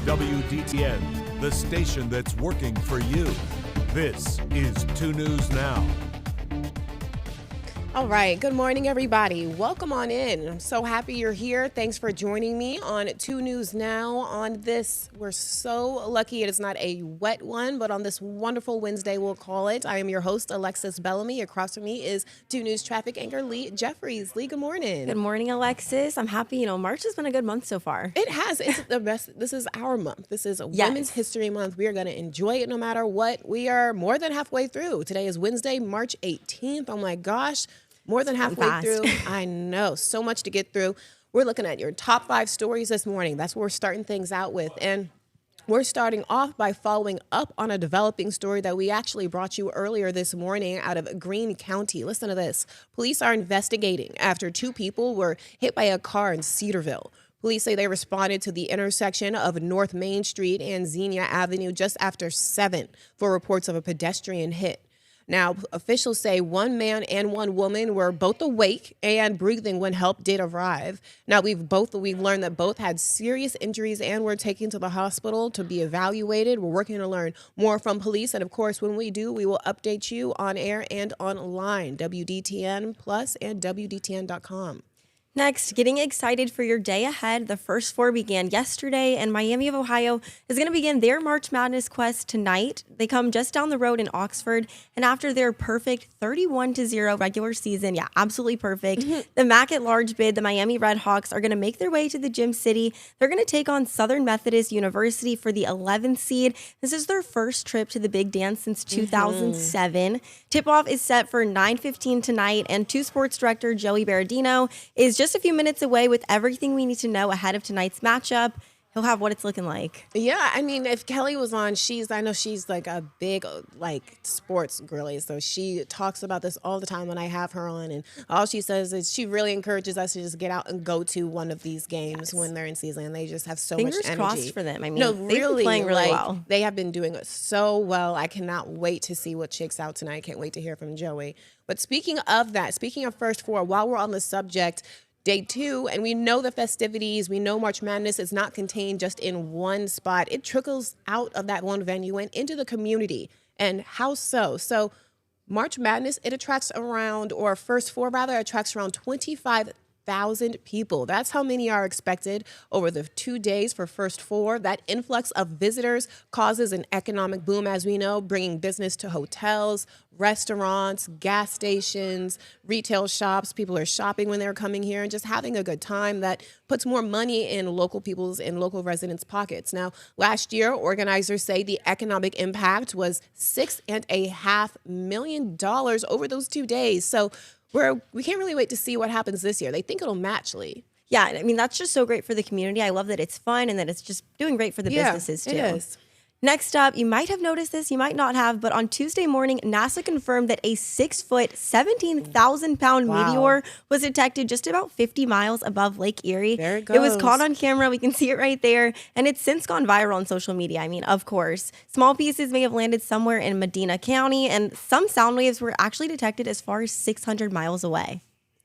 WDTN, the station that's working for you. This is 2 News Now. All right. Good morning, everybody. Welcome on in. I'm so happy you're here. Thanks for joining me on 2 News Now on this. We're so lucky it is not a wet one, but on this wonderful Wednesday, we'll call it. I am your host, Alexis Bellamy. Across from me is 2 News traffic anchor Lee Jeffries. Lee, good morning. Good morning, Alexis. I'm happy. March has been a good month so far. It has. It's the best. This is our month. This is Women's History Month. We are going to enjoy it no matter what. We are more than halfway through. Today is Wednesday, March 18th. Oh, my gosh. More than halfway through. I know. So much to get through. We're looking at your top 5 stories this morning. That's what we're starting things out with. And we're starting off by following up on a developing story that we actually brought you earlier this morning out of Greene County. Listen to this. Police are investigating after 2 people were hit by a car in Cedarville. Police say they responded to the intersection of North Main Street and Xenia Avenue just after 7 for reports of a pedestrian hit. Now, officials say 1 man and 1 woman were both awake and breathing when help did arrive. Now, we've learned that both had serious injuries and were taken to the hospital to be evaluated. We're working to learn more from police. And of course, when we do, we will update you on air and online, WDTN Plus and WDTN.com. Next, getting excited for your day ahead. The first 4 began yesterday, and Miami of Ohio is going to begin their March Madness quest tonight. They come just down the road in Oxford, and after their perfect 31-0 regular season, absolutely perfect, the MAC at large bid, the Miami Redhawks are going to make their way to the Gym City. They're going to take on Southern Methodist University for the 11th seed. This is their first trip to the Big Dance since 2007. Tip-off is set for 9:15 tonight, and 2 Sports Director Joey Berardino is just a few minutes away with everything we need to know ahead of tonight's matchup. He'll have what it's looking like. Yeah, I mean, if Kelly was on, I know she's like a big, sports girly. So she talks about this all the time when I have her on. And all she says is she really encourages us to just get out and go to one of these games when they're in season. And they just have so much energy. Fingers crossed for them. I mean, no, they've been playing really well. They have been doing it so well. I cannot wait to see what shakes out tonight. I can't wait to hear from Joey. But speaking of that, speaking of first 4, while we're on the subject, Day 2, and we know the festivities, we know March Madness is not contained just in one spot. It trickles out of that one venue and into the community. And how so? So March Madness, it attracts around, or first 4 rather, attracts around 25,000 people. That's how many are expected over the 2 days for first 4. That influx of visitors causes an economic boom, as we know, bringing business to hotels, restaurants, gas stations, retail shops. People are shopping when they're coming here and just having a good time. That puts more money in local residents' pockets. Now, last year, organizers say the economic impact was $6.5 million over those 2 days. So we can't really wait to see what happens this year. They think it'll match, Lee. Yeah, I mean, that's just so great for the community. I love that it's fun and that it's just doing great for the businesses, too. It is. Next up, you might have noticed this, you might not have, but on Tuesday morning, NASA confirmed that a 6-foot, 17,000-pound meteor was detected just about 50 miles above Lake Erie. There it goes. It was caught on camera. We can see it right there. And it's since gone viral on social media. I mean, of course. Small pieces may have landed somewhere in Medina County, and some sound waves were actually detected as far as 600 miles away.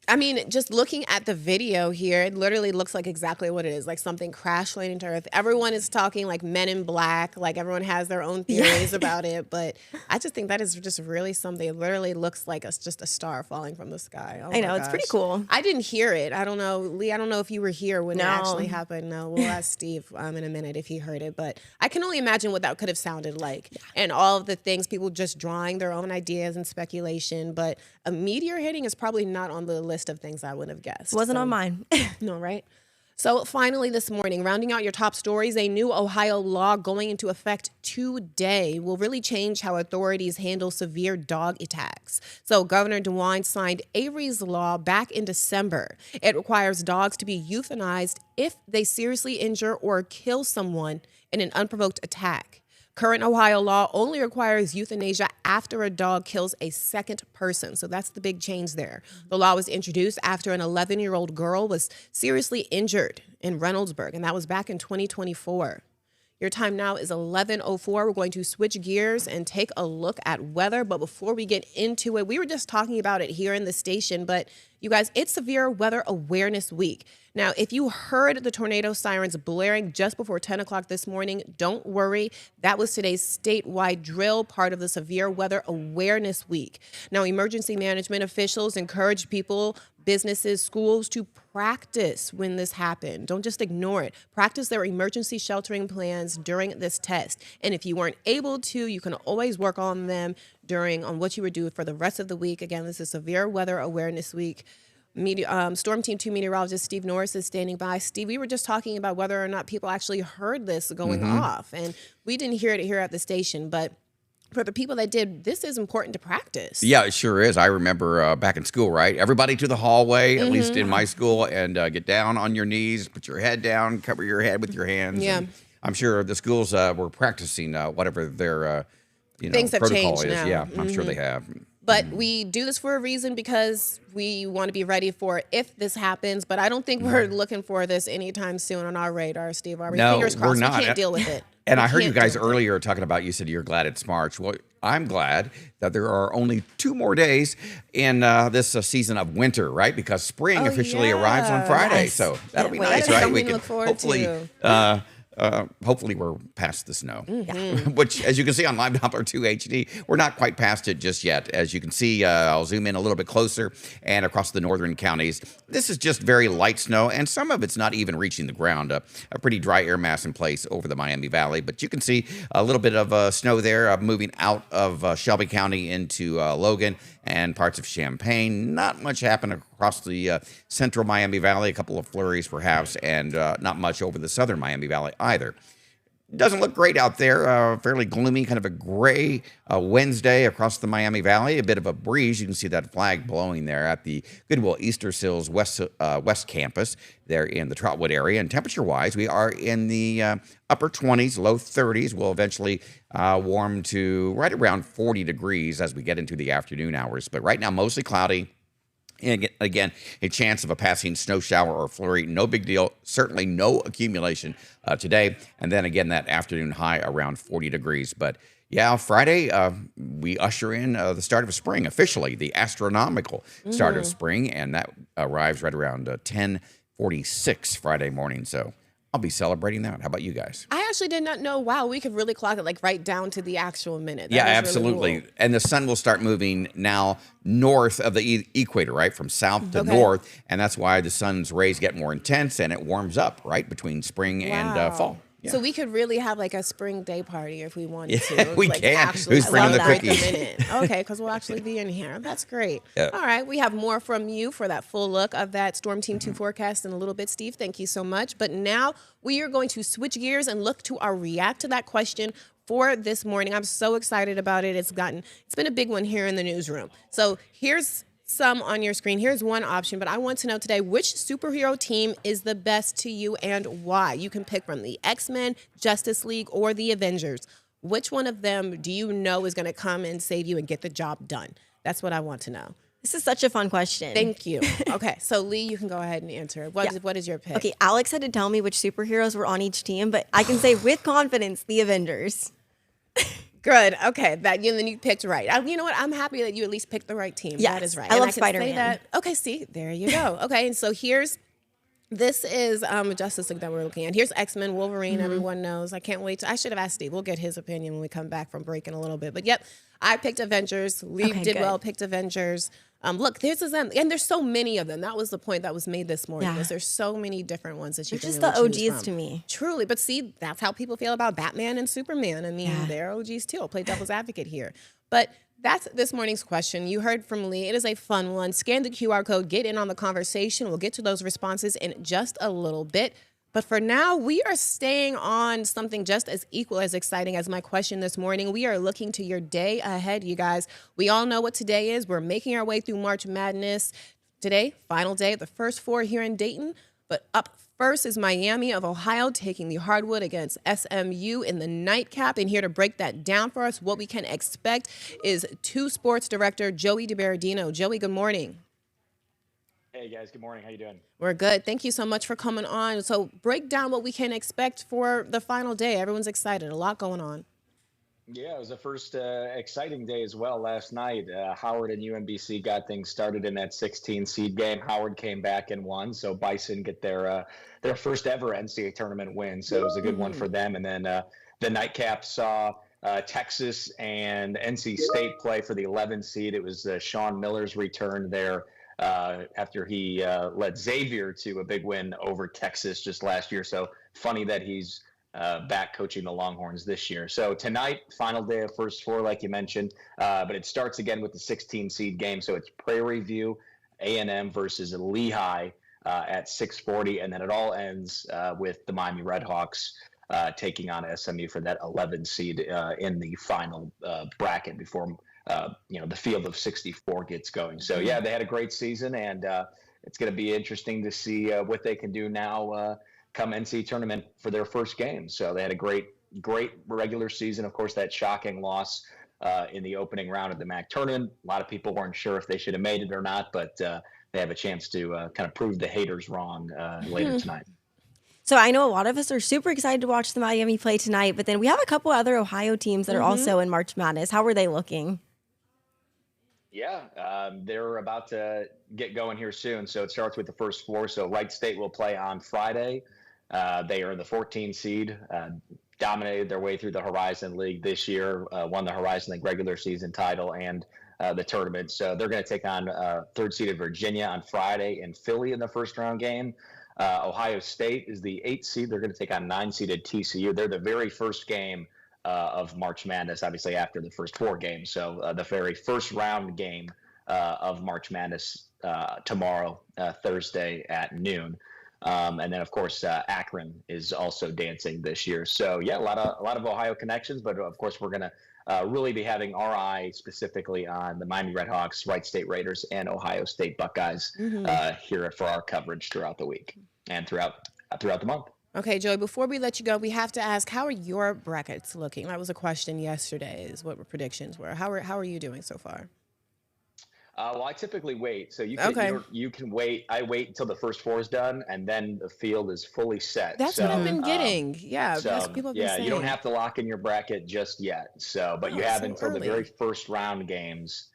I mean, just looking at the video here, it literally looks like exactly what it is, like something crash landing to Earth. Everyone is talking like Men in Black, like everyone has their own theories about it, but I just think that is just really something. It literally looks like just a star falling from the sky. Oh I know, it's pretty cool. I didn't hear it. I don't know, Lee, I don't know if you were here when it actually happened. No, we'll ask Steve in a minute if he heard it, but I can only imagine what that could have sounded like. And all of the things, people just drawing their own ideas and speculation, but a meteor hitting is probably not on the list of things I would have guessed. Wasn't on mine. No, right? So finally this morning, rounding out your top stories, a new Ohio law going into effect today will really change how authorities handle severe dog attacks. So Governor DeWine signed Avery's law back in December. It requires dogs to be euthanized if they seriously injure or kill someone in an unprovoked attack. Current Ohio law only requires euthanasia after a dog kills a second person. So that's the big change there. The law was introduced after an 11-year-old girl was seriously injured in Reynoldsburg, and that was back in 2024. Your time now is 11:04. We're going to switch gears and take a look at weather. But before we get into it, we were just talking about it here in the station, but You guys, it's Severe Weather Awareness Week. Now, if you heard the tornado sirens blaring just before 10 o'clock this morning, don't worry. That was today's statewide drill, part of the Severe Weather Awareness Week. Now, emergency management officials encourage people, businesses, schools to practice when this happened. Don't just ignore it. Practice their emergency sheltering plans during this test. And if you weren't able to, you can always work on them on what you would do for the rest of the week. Again, this is Severe Weather Awareness Week. Storm Team 2 meteorologist Steve Norris is standing by. Steve, we were just talking about whether or not people actually heard this going off, and we didn't hear it here at the station, but for the people that did, this is important to practice. Yeah, it sure is. I remember back in school, right? Everybody to the hallway, at least in my school, and get down on your knees, put your head down, cover your head with your hands. Yeah. And I'm sure the schools were practicing whatever their Things have protocol changed is. now. Yeah, I'm sure they have. But we do this for a reason, because we want to be ready for if this happens. But I don't think we're looking for this anytime soon on our radar, Steve. Are we? No, Fingers crossed. we're not. We can't deal with it. And I heard you guys earlier talking about, you said you're glad it's March. Well, I'm glad that there are only 2 more days in this season of winter, right? Because spring officially arrives on Friday. Yes. So that'll be That nice, is right? something We to can look forward hopefully, to. hopefully we're past the snow, which, as you can see on Live Doppler 2 HD, we're not quite past it just yet. As you can see, I'll zoom in a little bit closer, and across the northern counties, this is just very light snow, and some of it's not even reaching the ground. A pretty dry air mass in place over the Miami Valley, but you can see a little bit of snow there moving out of Shelby County into Logan and parts of Champaign. Not much happened across the central Miami Valley, a couple of flurries perhaps, and not much over the southern Miami Valley either. Doesn't look great out there. Fairly gloomy, kind of a gray Wednesday across the Miami Valley. A bit of a breeze. You can see that flag blowing there at the Goodwill Easter Sills West Campus there in the Trotwood area. And temperature-wise, we are in the upper 20s, low 30s. We'll eventually warm to right around 40 degrees as we get into the afternoon hours. But right now, mostly cloudy. And again, a chance of a passing snow shower or flurry. No big deal. Certainly no accumulation today. And then again, that afternoon high around 40 degrees. But yeah, Friday, we usher in the start of spring, officially, the astronomical start of spring. And that arrives right around 10:46 Friday morning. So I'll be celebrating that. How about you guys? I actually did not know. Wow, we could really clock it like right down to the actual minute. That Yeah, is really absolutely. cool. And the sun will start moving now north of the equator, right? From south to north. And that's why the sun's rays get more intense and it warms up, right? Between spring and fall. Yeah. So we could really have like a spring day party if we wanted to. Yeah, we like can. Actually, Who's bringing the right cookies? minute. Okay, because we'll actually be in here. That's great. Yeah. All right, we have more from you for that full look of that Storm Team 2 forecast in a little bit, Steve. Thank you so much. But now we are going to switch gears and look to our react to that question for this morning. I'm so excited about it. It's been a big one here in the newsroom. So here's some on your screen. Here's one option, but I want to know today, which superhero team is the best to you and why? You can pick from the X-Men, Justice League, or the Avengers. Which one of them do you know is going to come and save you and get the job done? That's what I want to know. This is such a fun question. Thank you. Okay, so Lee, you can go ahead and answer. What is your pick? Okay, Alex had to tell me which superheroes were on each team, but I can say with confidence, the Avengers. Good. Okay, then you picked right. You know what? I'm happy that you at least picked the right team. Yes, that is right. I love can say Spider-Man. that. Okay, see, there you go. Okay, and so this is Justice League that we're looking at. Here's X-Men, Wolverine. Everyone knows. I can't wait. I should have asked Steve. We'll get his opinion when we come back from break in a little bit. But yep, I picked Avengers. Lee did good. well, picked Avengers. Look, there's them, and there's so many of them. That was the point that was made this morning. Yeah. There's so many different ones that you They're can just really the choose OGs from. to me. Truly, but see, that's how people feel about Batman and Superman. I mean, they're OGs too. I'll play devil's advocate here. But that's this morning's question. You heard from Lee. It is a fun one. Scan the QR code. Get in on the conversation. We'll get to those responses in just a little bit. But for now, we are staying on something just as equal as exciting as my question this morning. We are looking to your day ahead, you guys. We all know what today is. We're making our way through March Madness. Today, final day of the first 4 here in Dayton. But up first is Miami of Ohio taking the hardwood against SMU in the nightcap. And here to break that down for us, what we can expect is 2 sports director Joey DiBardino. Joey, good morning. Hey guys, good morning. How you doing? We're good. Thank you so much for coming on. So break down what we can expect for the final day. Everyone's excited. A lot going on. Yeah, it was the first exciting day as well last night. Howard and UMBC got things started in that 16 seed game. Howard came back and won, so Bison get their first ever NCAA tournament win. So it was a good one for them. And then the nightcap saw Texas and NC State play for the 11 seed. It was Sean Miller's return there after he led Xavier to a big win over Texas just last year. So funny that he's back coaching the Longhorns this year. So tonight, final day of first four, like you mentioned, but it starts again with the 16 seed game. So it's Prairie View, A&M versus Lehigh at 6:40, and then it all ends with the Miami Redhawks taking on SMU for that 11 seed in the final bracket before the field of 64 gets going. So yeah, they had a great season, and it's going to be interesting to see what they can do now come NCAA tournament for their first game. So they had a great regular season. Of course, that shocking loss in the opening round of the MAC tournament. A lot of people weren't sure if they should have made it or not, but they have a chance to kind of prove the haters wrong later tonight. So I know a lot of us are super excited to watch the Miami play tonight, but then we have a couple other Ohio teams that are also in March Madness. How were they looking? Yeah, they're about to get going here soon. So it starts with the first four. So Wright State will play on Friday. They are in the 14 seed, dominated their way through the Horizon League this year, won the Horizon League regular season title and the tournament. So they're going to take on third seeded Virginia on Friday and Philly in the first round game. Ohio State is the 8th seed. They're going to take on 9-seeded TCU. They're the very first game of March Madness, obviously after the first four games. So the very first round game of March Madness tomorrow, Thursday at noon. And then, of course, Akron is also dancing this year. So, yeah, a lot of Ohio connections. But, of course, we're going to really be having our eye specifically on the Miami Redhawks, Wright State Raiders, and Ohio State Buckeyes here for our coverage throughout the week and throughout the month. Okay, Joey, before we let you go, we have to ask, how are your brackets looking? That was a question yesterday, is what predictions were. How are you doing so far? Well, I typically wait. So you can wait. I wait until the first four is done, and then the field is fully set. That's what I've been getting. That's what people have been saying. You don't have to lock in your bracket just yet. So, but you have until the very first round games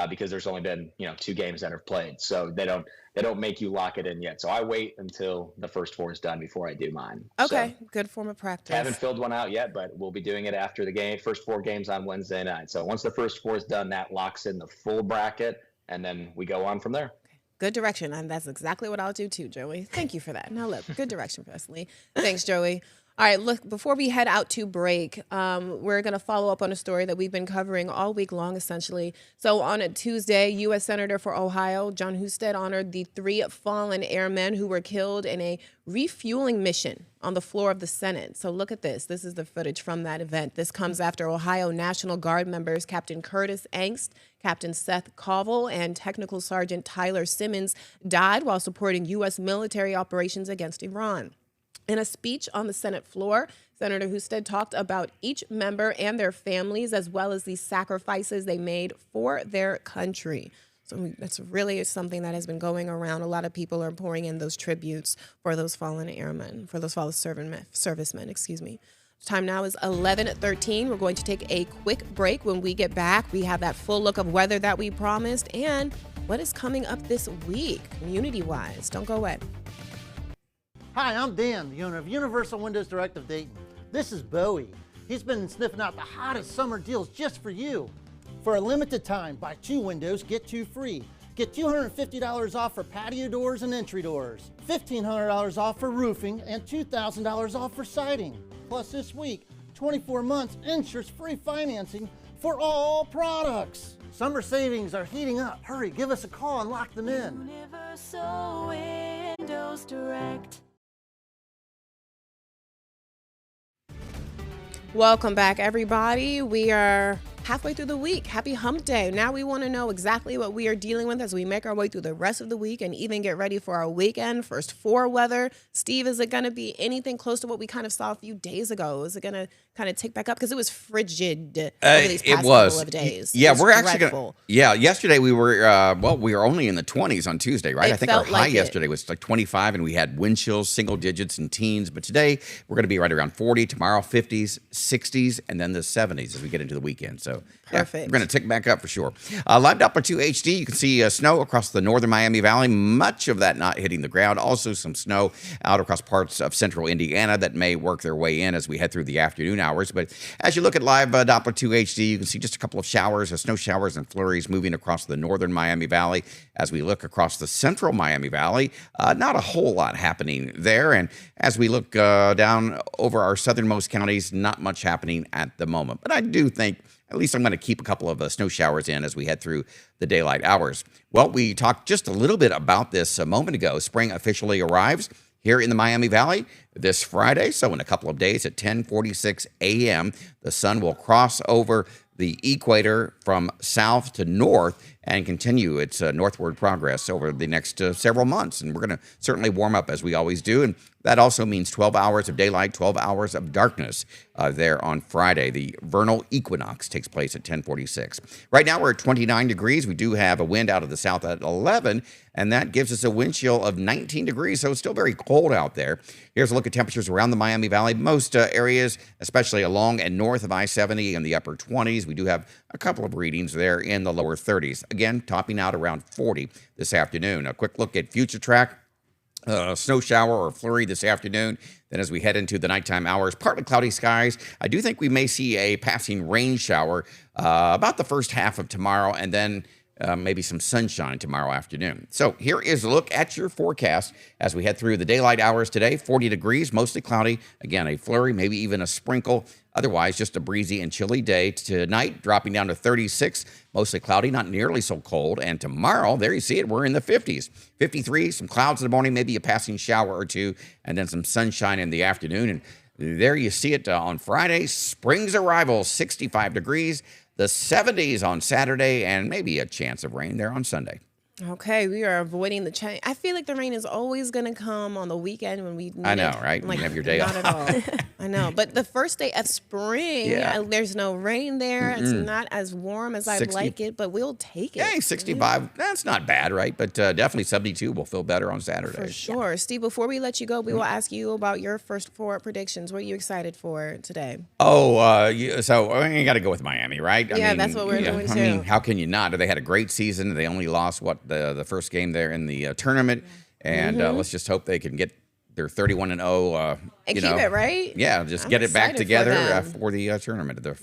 because there's only been 2 games that have played. So they don't make you lock it in yet. So I wait until the first four is done before I do mine. Okay, so, good form of practice. Haven't filled one out yet, but we'll be doing it after the first 4 games on Wednesday night. So once the first four is done, that locks in the full bracket. And then we go on from there. Good direction. And that's exactly what I'll do too, Joey. Thank you for that. Now look, good direction for us, Lee. Thanks, Joey. All right, look, before we head out to break, we're going to follow up on a story that we've been covering all week long, essentially. So on a Tuesday, U.S. Senator for Ohio, John Husted, honored the 3 fallen airmen who were killed in a refueling mission on the floor of the Senate. So look at this. This is the footage from that event. This comes after Ohio National Guard members Captain Curtis Angst, Captain Seth Covell, and Technical Sergeant Tyler Simmons died while supporting U.S. military operations against Iran. In a speech on the Senate floor, Senator Husted talked about each member and their families, as well as the sacrifices they made for their country. So that's really something that has been going around. A lot of people are pouring in those tributes for those fallen airmen, for those fallen servicemen. Time now is 11:13. We're going to take a quick break. When we get back, we have that full look of weather that we promised and what is coming up this week, community-wise. Don't go away. Hi, I'm Dan, the owner of Universal Windows Direct of Dayton. This is Bowie. He's been sniffing out the hottest summer deals just for you. For a limited time, buy 2 windows, get 2 free. Get $250 off for patio doors and entry doors, $1,500 off for roofing, and $2,000 off for siding. Plus this week, 24 months interest-free financing for all products. Summer savings are heating up. Hurry, give us a call and lock them in. Universal Windows Direct. Welcome back, everybody. We are halfway through the week. Happy hump day. Now we want to know exactly what we are dealing with as we make our way through the rest of the week and even get ready for our weekend. First 4 weather. Steve, is it going to be anything close to what we kind of saw a few days ago? Is it going to kind of tick back up? Because it was frigid over these past couple of days. Yeah, we're actually going to. Yeah, yesterday we were, we were only in the 20s on Tuesday, right? I think our high yesterday was like 25, and we had wind chills, single digits and teens. But today we're going to be right around 40. Tomorrow, 50s, 60s, and then the 70s as we get into the weekend. So perfect. We're going to tick back up for sure. Live Doppler 2 HD, you can see snow across the northern Miami Valley, much of that not hitting the ground. Also some snow out across parts of central Indiana that may work their way in as we head through the afternoon hours. But as you look at Live Doppler 2 HD, you can see just a couple of showers, snow showers and flurries moving across the northern Miami Valley. As we look across the central Miami Valley, not a whole lot happening there. And as we look down over our southernmost counties, not much happening at the moment. But I do think at least I'm going to keep a couple of snow showers in as we head through the daylight hours. Well, we talked just a little bit about this a moment ago. Spring officially arrives here in the Miami Valley this Friday. So in a couple of days at 10:46 a.m., the sun will cross over the equator from south to north and continue its northward progress over the next several months. And we're going to certainly warm up as we always do. And that also means 12 hours of daylight, 12 hours of darkness there on Friday. The vernal equinox takes place at 10:46. Right now we're at 29 degrees. We do have a wind out of the south at 11, and that gives us a wind chill of 19 degrees. So it's still very cold out there. Here's a look at temperatures around the Miami Valley. Most areas, especially along and north of I-70 in the upper 20s. We do have a couple of readings there in the lower 30s. Again, topping out around 40 this afternoon. A quick look at future track. Snow shower or flurry this afternoon. Then as we head into the nighttime hours, partly cloudy skies. I do think we may see a passing rain shower about the first half of tomorrow, and then maybe some sunshine tomorrow afternoon. So here is a look at your forecast as we head through the daylight hours today. 40 degrees, mostly cloudy. Again, a flurry, maybe even a sprinkle. Otherwise, just a breezy and chilly day. Tonight, dropping down to 36, mostly cloudy, not nearly so cold. And tomorrow, there you see it, we're in the 50s. 53, some clouds in the morning, maybe a passing shower or two, and then some sunshine in the afternoon. And there you see it on Friday. Spring's arrival, 65 degrees. The 70s on Saturday, and maybe a chance of rain there on Sunday. Okay, we are avoiding the change. I feel like the rain is always going to come on the weekend when we need I know, it. right? Like, you have your day not off. At all. I know. But the first day of spring, there's no rain there. It's not as warm as I'd like it, but we'll take it. Hey, 65, that's not bad, right? But definitely 72 will feel better on Saturday. For sure. Steve, before we let you go, we will ask you about your first 4 predictions. What are you excited for today? Oh, so you got to go with Miami, right? Yeah, that's what we're doing, too. I mean, how can you not? They had a great season. They only lost, the first game there in the tournament. And let's just hope they can get their 31-0. And keep it, right? Yeah, just I'm get it back excited together for the tournament, the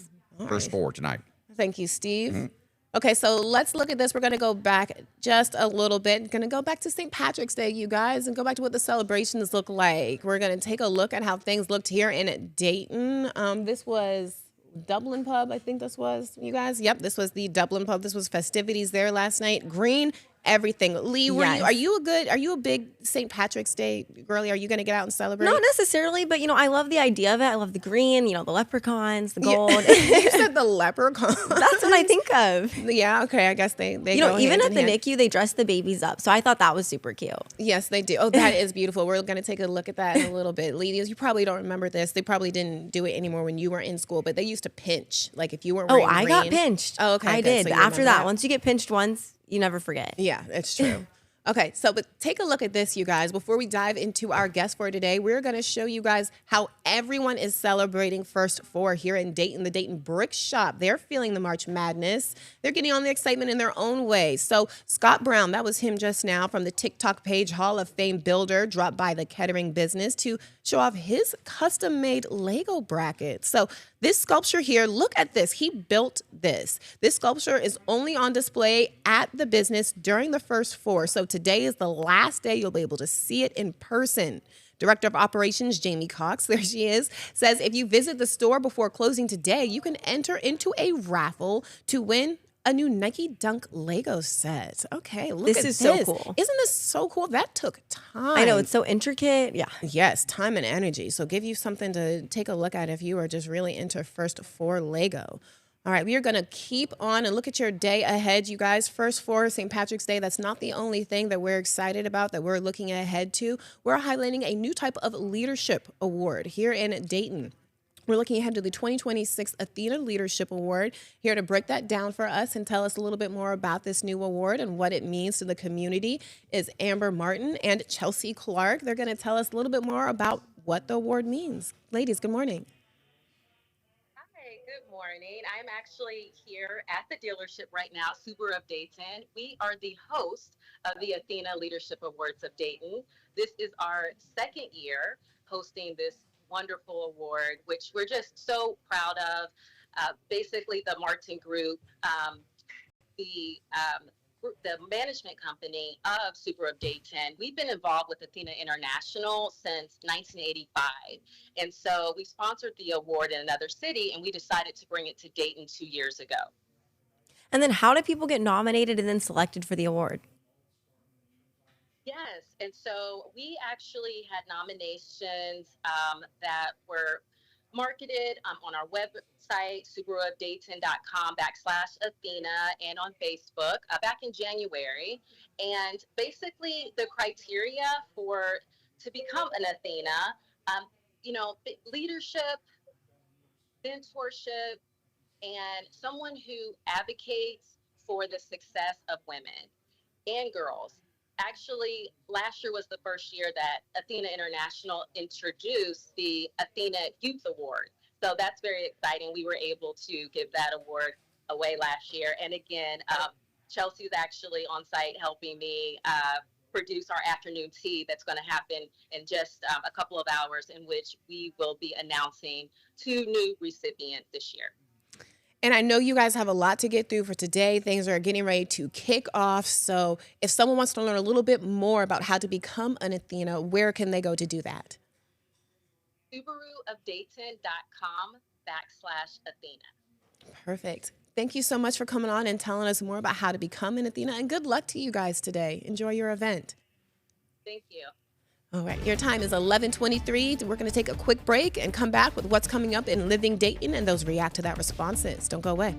first 4 tonight. Thank you, Steve. Okay, so let's look at this. We're going to go back just a little bit. Going to go back to St. Patrick's Day, you guys, and go back to what the celebrations look like. We're going to take a look at how things looked here in Dayton. This was Dublin Pub, I think this was, you guys. Yep, this was the Dublin Pub. This was festivities there last night. Green, everything. Lee, are you a big St. Patrick's Day girlie? Are you going to get out and celebrate? Not necessarily, but I love the idea of it. I love the green, the leprechauns, the gold. You said the leprechauns. That's what I think of. Yeah, okay. I guess they go even hand at in the hand. NICU, they dress the babies up. So I thought that was super cute. Yes, they do. Oh, that is beautiful. We're going to take a look at that in a little bit. Ladies, you probably don't remember this. They probably didn't do it anymore when you were in school, but they used to pinch. Like if you weren't wearing I green. got pinched. Oh, okay. I good. did. So But you after remember that, once you get pinched once, you never forget. Yeah, it's true. Okay, but take a look at this, you guys. Before we dive into our guest for today, we're going to show you guys how everyone is celebrating First 4 here in Dayton, the Dayton Brick Shop. They're feeling the March Madness. They're getting on the excitement in their own way. So Scott Brown, that was him just now from the TikTok page, Hall of Fame builder, dropped by the Kettering business to show off his custom-made Lego brackets. So this sculpture here, look at this. He built this. This sculpture is only on display at the business during the First 4. So today is the last day you'll be able to see it in person. Director of Operations, Jamie Cox, there she is, says if you visit the store before closing today, you can enter into a raffle to win a new Nike Dunk Lego set. Okay, look at this. This is so cool. Isn't this so cool? That took time. I know, it's so intricate. Yeah. Yes, time and energy. So give you something to take a look at if you are just really into First 4 Lego. All right, we are going to keep on and look at your day ahead, you guys. First for St. Patrick's Day, that's not the only thing that we're excited about, that we're looking ahead to. We're highlighting a new type of leadership award here in Dayton. We're looking ahead to the 2026 Athena Leadership Award. Here to break that down for us and tell us a little bit more about this new award and what it means to the community is Amber Martin and Chelsea Clark. They're going to tell us a little bit more about what the award means. Ladies, good morning. Good morning. I'm actually here at the dealership right now, Subaru of Dayton. We are the host of the Athena Leadership Awards of Dayton. This is our second year hosting this wonderful award, which we're just so proud of. Basically, the Martin Group, the management company of Subaru of Dayton, we've been involved with Athena International since 1985. And so we sponsored the award in another city, and we decided to bring it to Dayton 2 years ago. And then how do people get nominated and then selected for the award? Yes. And so we actually had nominations that were marketed on our website, subaruofdayton.com/Athena, and on Facebook back in January. And basically the criteria to become an Athena, leadership, mentorship, and someone who advocates for the success of women and girls. Actually, last year was the first year that Athena International introduced the Athena Youth Award. So that's very exciting. We were able to give that award away last year. And again, Chelsea's actually on site helping me produce our afternoon tea that's going to happen in just a couple of hours, in which we will be announcing 2 new recipients this year. And I know you guys have a lot to get through for today. Things are getting ready to kick off. So if someone wants to learn a little bit more about how to become an Athena, where can they go to do that? subaruofdayton.com/Athena. Perfect. Thank you so much for coming on and telling us more about how to become an Athena. And good luck to you guys today. Enjoy your event. Thank you. All right, your time is 11:23. We're going to take a quick break and come back with what's coming up in Living Dayton and those React to That responses. Don't go away.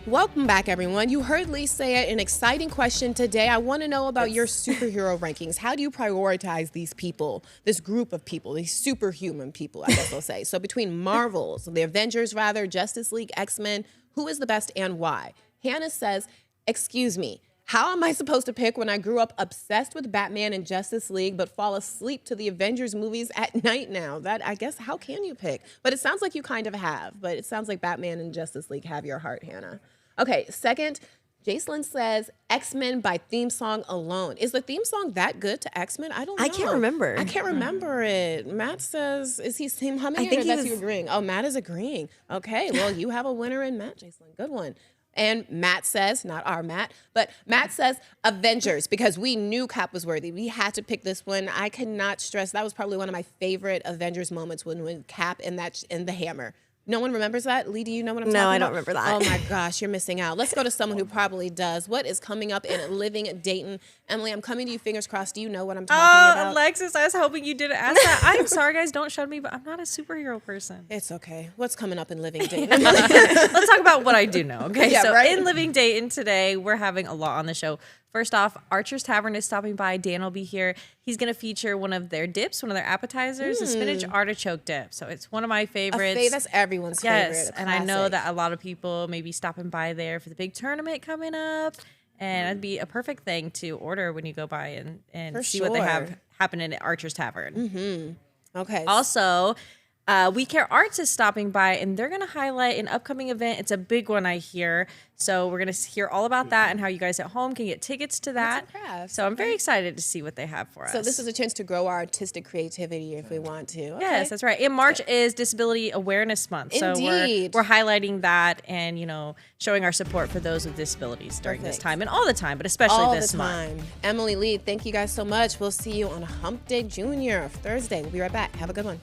Welcome back, everyone. You heard Lee say an exciting question today. I want to know about your superhero rankings. How do you prioritize these people, this group of people, these superhuman people, I guess I'll say. So between Marvels, the Avengers rather, Justice League, X-Men, who is the best and why? Hannah says, excuse me, how am I supposed to pick when I grew up obsessed with Batman and Justice League, but fall asleep to the Avengers movies at night now? That, I guess, how can you pick? But it sounds like you kind of have, but it sounds like Batman and Justice League have your heart, Hannah. Okay, second, Jacelyn says X-Men by theme song alone. Is the theme song that good to X-Men? I don't know. I can't remember. I can't remember it. Matt says, is he humming I it think or he that's was- you agreeing? Oh, Matt is agreeing. Okay, well, you have a winner in Matt, Jacelyn. Good one. And Matt says, not our Matt, but Matt says Avengers, because we knew Cap was worthy. We had to pick this one. I cannot stress, that was probably one of my favorite Avengers moments when Cap and the hammer. No one remembers that? Lee, do you know what I'm talking about? No, I don't remember that. Oh my gosh, you're missing out. Let's go to someone who probably does. What is coming up in Living Dayton? Emily, I'm coming to you, fingers crossed. Do you know what I'm talking about? Alexis, I was hoping you didn't ask that. I'm sorry, guys, don't shun me, but I'm not a superhero person. It's okay. What's coming up in Living Dayton? Let's talk about what I do know, okay? Yeah, so right? in Living Dayton today, we're having a lot on the show. First off, Archer's Tavern is stopping by. Dan will be here. He's going to feature one of their dips, one of their appetizers, the spinach artichoke dip. So it's one of my favorites. That's everyone's favorite. Yes, a and I know classic. that a lot of people may be stopping by there for the big tournament coming up. And it'd be a perfect thing to order when you go by and For see what they have sure. happening at Archer's Tavern. Okay. Also, We Care Arts is stopping by, and they're going to highlight an upcoming event. It's a big one, I hear. So we're going to hear all about that and how you guys at home can get tickets to that. Arts and crafts, So I'm very excited to see what they have for us. So this is a chance to grow our artistic creativity if we want to. Okay. Yes, that's right. In March is Disability Awareness Month. So Indeed. we're highlighting that and, showing our support for those with disabilities during this Perfect. time and all the time, but especially All this the month. time. Emily Lee, thank you guys so much. We'll see you on Hump Day Junior Thursday. We'll be right back. Have a good one.